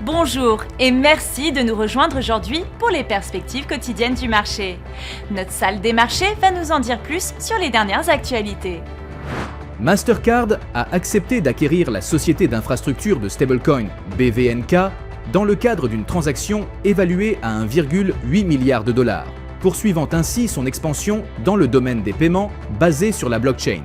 Bonjour et merci de nous rejoindre aujourd'hui pour les perspectives quotidiennes du marché. Notre salle des marchés va nous en dire plus sur les dernières actualités. Mastercard a accepté d'acquérir la société d'infrastructure de stablecoin BVNK dans le cadre d'une transaction évaluée à 1,8 milliard de dollars, poursuivant ainsi son expansion dans le domaine des paiements basés sur la blockchain.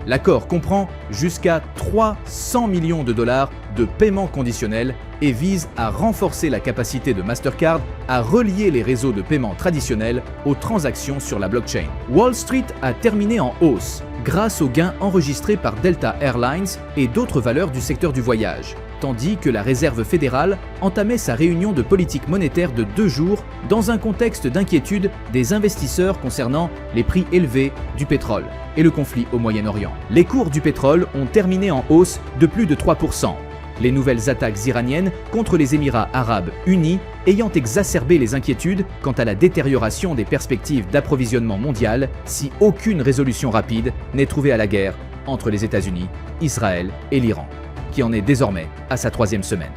L'accord comprend jusqu'à 300 millions de dollars de paiements conditionnels et vise à renforcer la capacité de Mastercard à relier les réseaux de paiement traditionnels aux transactions sur la blockchain. Wall Street a terminé en hausse grâce aux gains enregistrés par Delta Airlines et d'autres valeurs du secteur du voyage, tandis que la Réserve fédérale entamait sa réunion de politique monétaire de 2 jours dans un contexte d'inquiétude des investisseurs concernant les prix élevés du pétrole et le conflit au Moyen-Orient. Les cours du pétrole ont terminé en hausse de plus de 3%. Les nouvelles attaques iraniennes contre les Émirats arabes unis ayant exacerbé les inquiétudes quant à la détérioration des perspectives d'approvisionnement mondial si aucune résolution rapide n'est trouvée à la guerre entre les États-Unis, Israël et l'Iran, qui en est désormais à sa 3e semaine.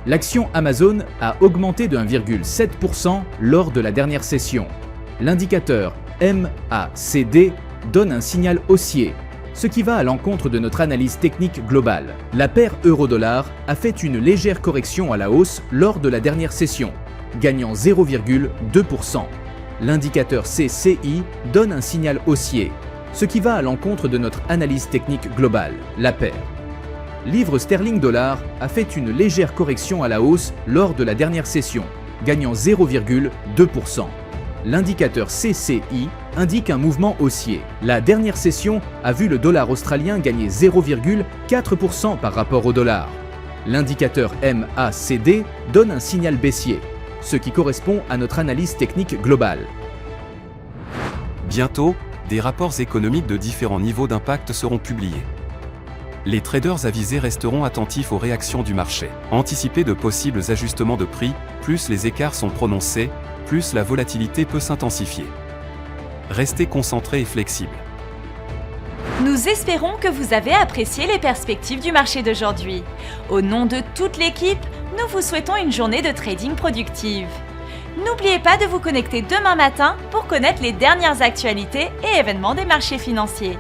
L'action Amazon a augmenté de 1,7% lors de la dernière session. L'indicateur MACD donne un signal haussier, ce qui va à l'encontre de notre analyse technique globale. La paire euro-dollar a fait une légère correction à la hausse lors de la dernière session, gagnant 0,2%. L'indicateur CCI donne un signal haussier, ce qui va à l'encontre de notre analyse technique globale, la paire. Livre sterling-dollar a fait une légère correction à la hausse lors de la dernière session, gagnant 0,2%. L'indicateur CCI indique un mouvement haussier. La dernière session a vu le dollar australien gagner 0,4% par rapport au dollar. L'indicateur MACD donne un signal baissier, ce qui correspond à notre analyse technique globale. Bientôt, des rapports économiques de différents niveaux d'impact seront publiés. Les traders avisés resteront attentifs aux réactions du marché. Anticiper de possibles ajustements de prix, plus les écarts sont prononcés, plus la volatilité peut s'intensifier. Restez concentrés et flexibles. Nous espérons que vous avez apprécié les perspectives du marché d'aujourd'hui. Au nom de toute l'équipe, nous vous souhaitons une journée de trading productive. N'oubliez pas de vous connecter demain matin pour connaître les dernières actualités et événements des marchés financiers.